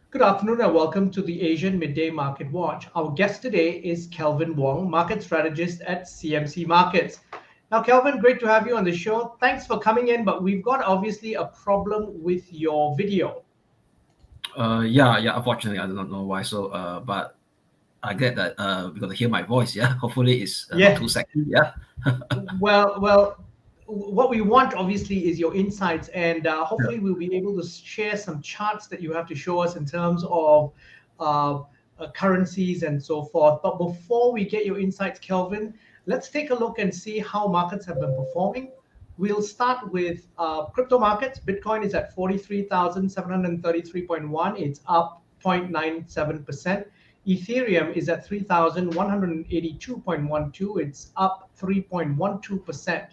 Good afternoon and welcome to the Asian Midday Marketwatch. Our guest today is Kelvin Wong, Market Strategist at CMC Markets. Now, Kelvin, great to have you on the show. Thanks for coming in, but we've got obviously a problem with your video. Yeah. Unfortunately, I do not know why. But I get that we got to hear my voice. Yeah. Hopefully, it's not Yeah, too sexy. Yeah. well, what we want obviously is your insights, and Yeah. hopefully we'll be able to share some charts that you have to show us in terms of uh, currencies and so forth. But before we get your insights, Kelvin, let's take a look and see how markets have been performing. We'll start with crypto markets. Bitcoin is at 43,733.1. It's up 0.97%. Ethereum is at 3,182.12. It's up 3.12%.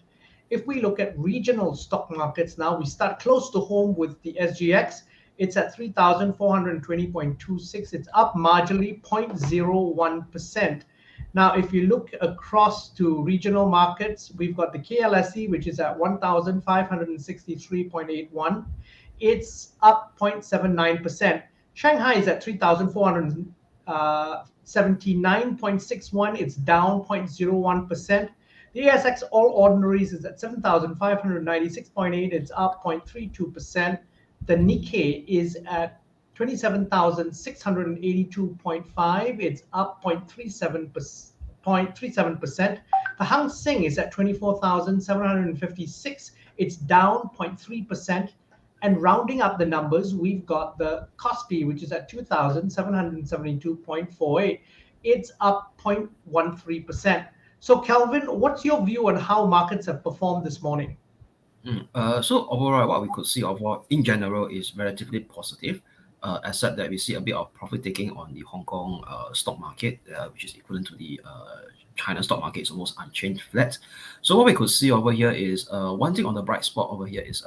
If we look at regional stock markets now, we start close to home with the SGX. It's at 3,420.26. It's up marginally 0.01%. Now, if you look across to regional markets, we've got the KLSE, which is at 1,563.81. It's up 0.79%. Shanghai is at 3,479.61. It's down 0.01%. The ASX All Ordinaries is at 7,596.8. It's up 0.32%. The Nikkei is at 27,682.5. It's up 0.37%. The Hang Seng is at 24,756. It's down 0.3%. And rounding up the numbers, we've got the Kospi, which is at 2,772.48. It's up 0.13%. So, Kelvin, what's your view on how markets have performed this morning? So overall, what we could see overall in general is relatively positive, except that we see a bit of profit taking on the Hong Kong stock market, which is equivalent to the China stock market. It's almost unchanged flat. So what we could see over here is one thing on the bright spot over here is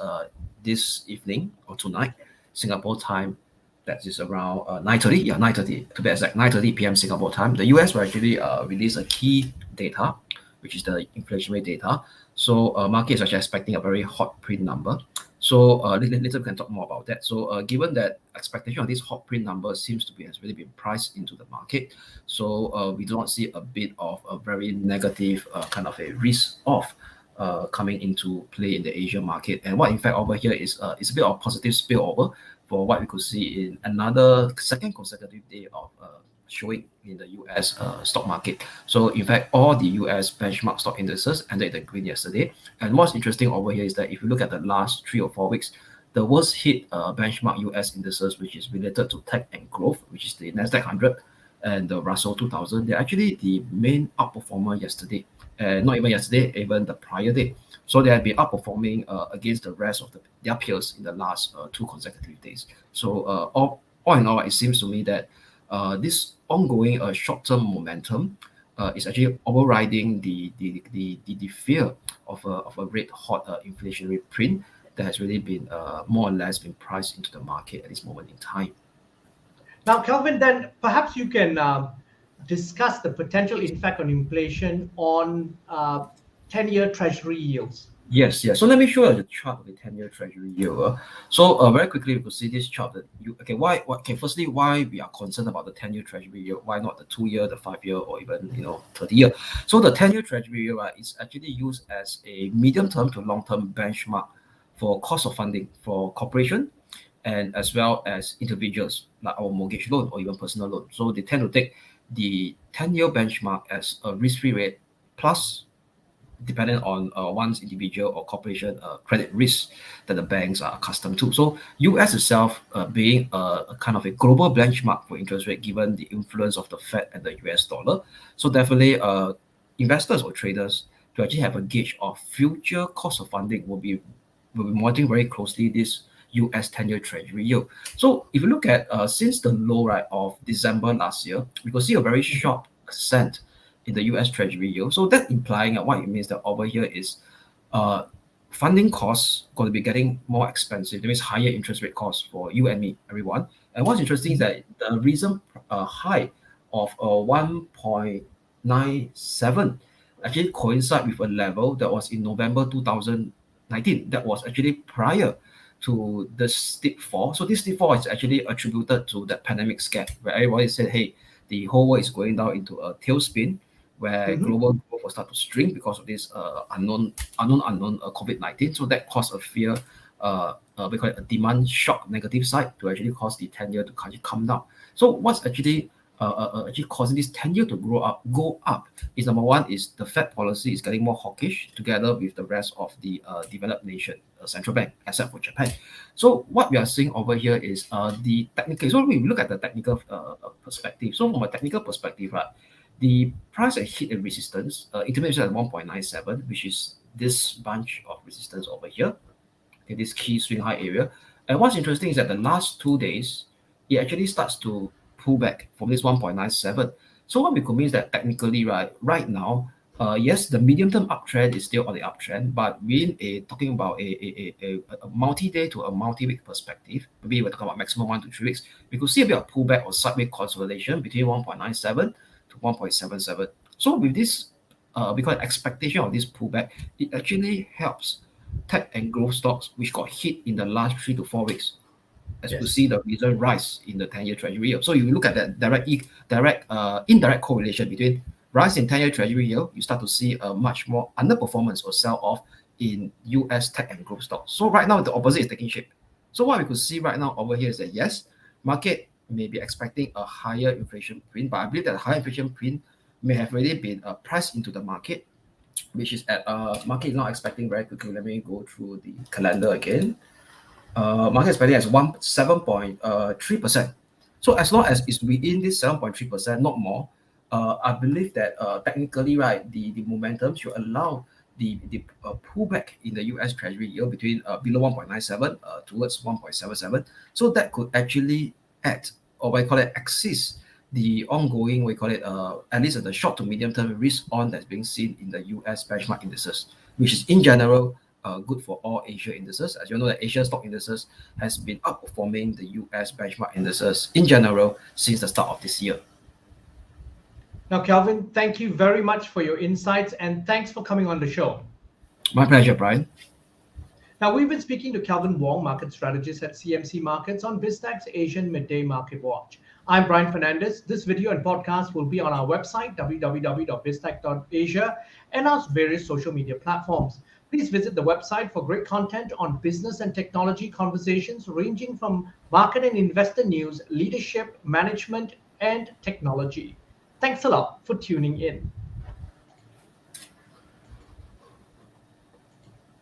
this evening or tonight, Singapore time. That is around 9:30. Yeah, 9:30 to be exact. 9:30 p.m. Singapore time. The US will actually release a key data, which is the inflation rate data. So market is actually expecting a very hot print number. So later we can talk more about that. So given that expectation of this hot print number seems to be has really been priced into the market, so we do not see a bit of a very negative kind of a risk off coming into play in the Asian market. And what in fact over here is a bit of positive spillover for what we could see in another second consecutive day of showing in the US stock market. So in fact, all the US benchmark stock indices ended in the green yesterday. And what's interesting over here is that if you look at the last 3 or 4 weeks, the worst hit benchmark US indices, which is related to tech and growth, which is the Nasdaq 100 and the Russell 2000, they're actually the main outperformer yesterday. And not even yesterday, even the prior day. So they have been outperforming against the rest of their peers in the last 2 consecutive days. So all in all, it seems to me that this ongoing short-term momentum is actually overriding the fear of a red hot inflationary print that has really been more or less been priced into the market at this moment in time. Now, Kelvin, then perhaps you can discuss the potential impact on inflation on 10-year Treasury yields. Yes. So let me show you the chart of the 10-year Treasury yield. So very quickly, we could see this chart that firstly, why we are concerned about the 10-year Treasury yield? Why not the 2-year, the 5-year, or even 30-year? So the 10-year Treasury yield is actually used as a medium-term to long-term benchmark for cost of funding for corporation and as well as individuals like our mortgage loan or even personal loan. So they tend to take the 10-year benchmark as a risk-free rate plus dependent on one's individual or corporation credit risk that the banks are accustomed to. So US itself being a kind of a global benchmark for interest rate given the influence of the Fed and the US dollar. So definitely investors or traders to actually have a gauge of future cost of funding will be monitoring very closely this US 10-year Treasury yield. So if you look at since the low right of December last year, we could see a very sharp ascent in the US Treasury yield. So that implying what it means that over here is funding costs going to be getting more expensive. There is higher interest rate costs for you and me, everyone. And what's interesting is that the recent high of 1.97 actually coincide with a level that was in November 2019. That was actually prior to the steep fall. So this steep fall is actually attributed to the pandemic scare, where everybody said, hey, the whole world is going down into a tailspin, where global growth will start to shrink because of this unknown COVID-19. So that caused a fear, we call it a demand shock negative side, to actually cause the 10-year to actually come down. So what's actually causing this 10-year to go up is, number one, is the Fed policy is getting more hawkish together with the rest of the developed nation central bank, except for Japan. So what we are seeing over here is the technical. So we look at the technical perspective. So from a technical perspective, right, the price has hit a resistance, intermediate at 1.97, which is this bunch of resistance over here, in this key swing high area. And what's interesting is that the last 2 days, it actually starts to pull back from this 1.97. So what we could mean is that technically, right now, yes, the medium-term uptrend is still on the uptrend, but we're talking about a multi-day to a multi-week perspective. Maybe we're talking about maximum 1 to 3 weeks. We could see a bit of pullback or sideways consolidation between 1.97 to 1.77. So with this, we call it expectation of this pullback, it actually helps tech and growth stocks which got hit in the last 3 to 4 weeks, as you see the recent rise in the 10-year Treasury yield. So you look at that indirect correlation between rise in 10-year Treasury yield, you start to see a much more underperformance or sell-off in US tech and growth stocks. So right now, the opposite is taking shape. So what we could see right now over here is that, yes, market may be expecting a higher inflation print, but I believe that the higher inflation print may have already been priced into the market, which is at market is not expecting very quickly. Let me go through the calendar again. Market expecting as 7.3%. So as long as it's within this 7.3%, not more, I believe that technically, right, the momentum should allow the pullback in the US Treasury yield between below 1.97 towards 1.77. So that could actually act, or what I call it, assist the ongoing, we call it, at least at the short to medium term risk on that's being seen in the US benchmark indices, which is in general good for all Asia indices. As you know, the Asia stock indices has been outperforming the US benchmark indices in general since the start of this year. Now, Kelvin, thank you very much for your insights, and thanks for coming on the show. My pleasure, Brian. Now, we've been speaking to Kelvin Wong, market strategist at CMC Markets, on Biztech Asian Midday Marketwatch. I'm Brian Fernandez. This video and podcast will be on our website, www.biztech.asia, and our various social media platforms. Please visit the website for great content on business and technology conversations ranging from market and investor news, leadership, management, and technology. Thanks a lot for tuning in.